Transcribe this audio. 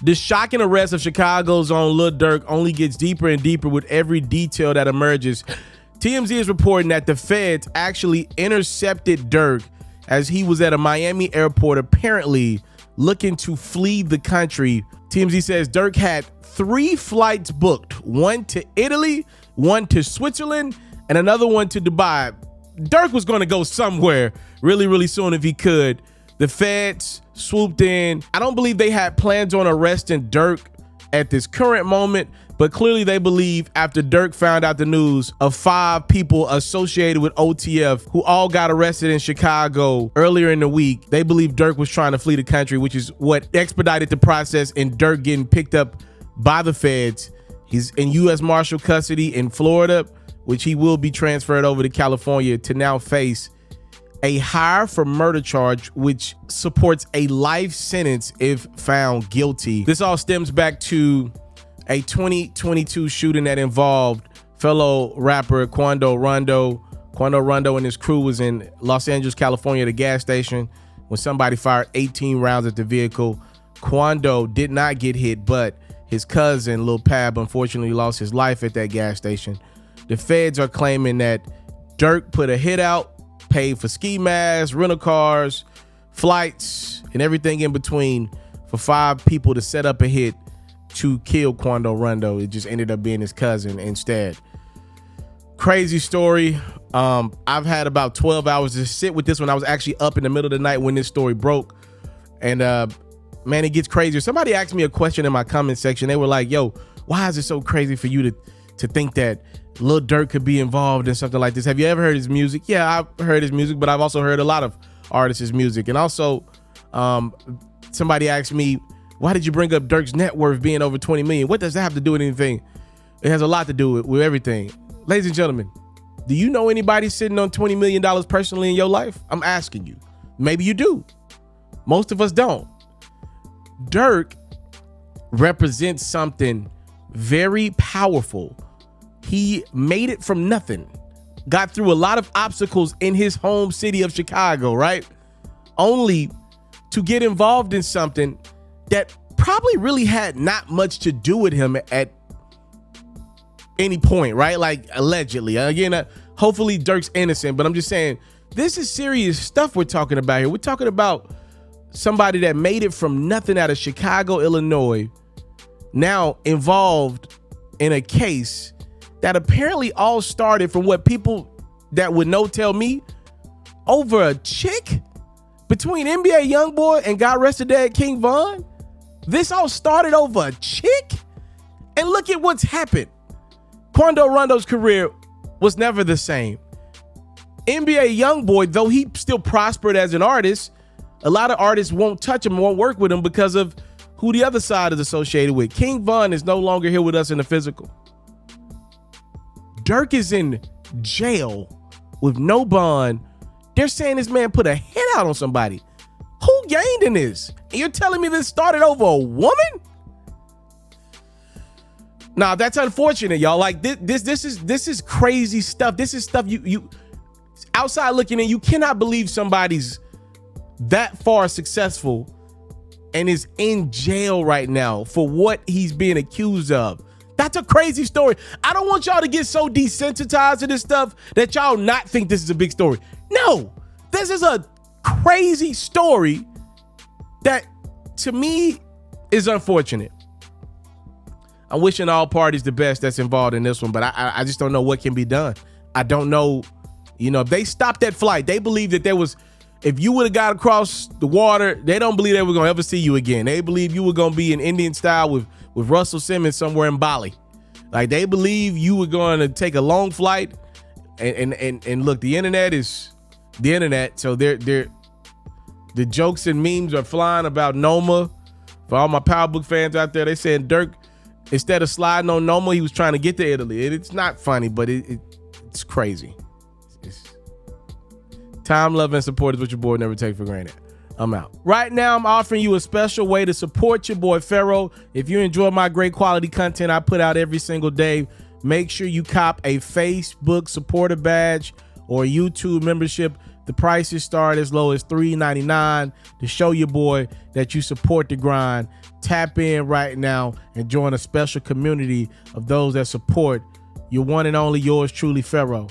The shocking arrest of Chicago's own Lil Durk only gets deeper and deeper with every detail that emerges. TMZ is reporting that the feds actually intercepted Durk as he was at a Miami airport, apparently looking to flee the country. TMZ says Durk had 3 flights booked, one to Italy, one to Switzerland, and another one to Dubai. Durk was going to go somewhere really, really soon if he could. The feds swooped in. I don't believe they had plans on arresting Durk at this current moment, but clearly they believe after Durk found out the news of 5 people associated with OTF who all got arrested in Chicago earlier in the week, they believe Durk was trying to flee the country, which is what expedited the process in Durk getting picked up by the feds. He's in U.S. Marshal custody in Florida, which he will be transferred over to California to now face a hire for murder charge, which supports a life sentence if found guilty. This all stems back to a 2022 shooting that involved fellow rapper Quando Rondo. Quando Rondo and his crew was in Los Angeles, California at a gas station when somebody fired 18 rounds at the vehicle. Quando did not get hit, but his cousin, Lil Pab, unfortunately lost his life at that gas station. The feds are claiming that Durk put a hit out, paid for ski masks, rental cars, flights, and everything in between for 5 people to set up a hit to kill Quando Rondo. It just ended up being his cousin instead. Crazy story. I've had about 12 hours to sit with this one. I was actually up in the middle of the night when this story broke. And man, it gets crazier. Somebody asked me a question in my comment section. They were like, yo, why is it so crazy for you to think that Lil Durk could be involved in something like this? Have you ever heard his music? Yeah, I've heard his music, but I've also heard a lot of artists' music. And also, somebody asked me, why did you bring up Durk's net worth being over 20 million? What does that have to do with anything? It has a lot to do with everything. Ladies and gentlemen, do you know anybody sitting on $20 million personally in your life? I'm asking you. Maybe you do. Most of us don't. Durk represents something very powerful. He made it from nothing, got through a lot of obstacles in his home city of Chicago, right? Only to get involved in something that probably really had not much to do with him at any point, right? Like allegedly. Again, hopefully Durk's innocent, but I'm just saying this is serious stuff we're talking about here. We're talking about somebody that made it from nothing out of Chicago, Illinois, now involved in a case that apparently all started from what people that would know tell me over a chick between NBA YoungBoy and God rest his dad King Von. This all started over a chick, and look at what's happened. Quando Rondo's career was never the same. NBA YoungBoy, though he still prospered as an artist, a lot of artists won't touch him, won't work with him because of who the other side is associated with. King Von is no longer here with us in the physical. Durk is in jail with no bond. They're saying this man put a hit out on somebody. Who gained in this? And you're telling me this started over a woman? Nah, that's unfortunate, y'all. Like this is crazy stuff. This is stuff you outside looking in, you cannot believe somebody's that far successful and is in jail right now for what he's being accused of. That's a crazy story. I don't want y'all to get so desensitized to this stuff that y'all not think this is a big story. No, this is a crazy story that to me is unfortunate. I'm wishing all parties the best that's involved in this one, but I just don't know what can be done. I don't know, if they stopped that flight, they believe that there was, if you would have got across the water, they don't believe they were going to ever see you again. They believe you were going to be in Indian style with Russell Simmons somewhere in Bali. Like they believe you were going to take a long flight and look, the internet is the internet. So the jokes and memes are flying about Noma. For all my Power Book fans out there, they saying Durk, instead of sliding on Noma, he was trying to get to Italy. It's not funny, but it's crazy. Time, love, and support is what your boy never take for granted. I'm out. Right now, I'm offering you a special way to support your boy Ferro. If you enjoy my great quality content I put out every single day, make sure you cop a Facebook supporter badge or a YouTube membership. The prices start as low as $3.99 to show your boy that you support the grind. Tap in right now and join a special community of those that support your one and only yours truly, Ferro.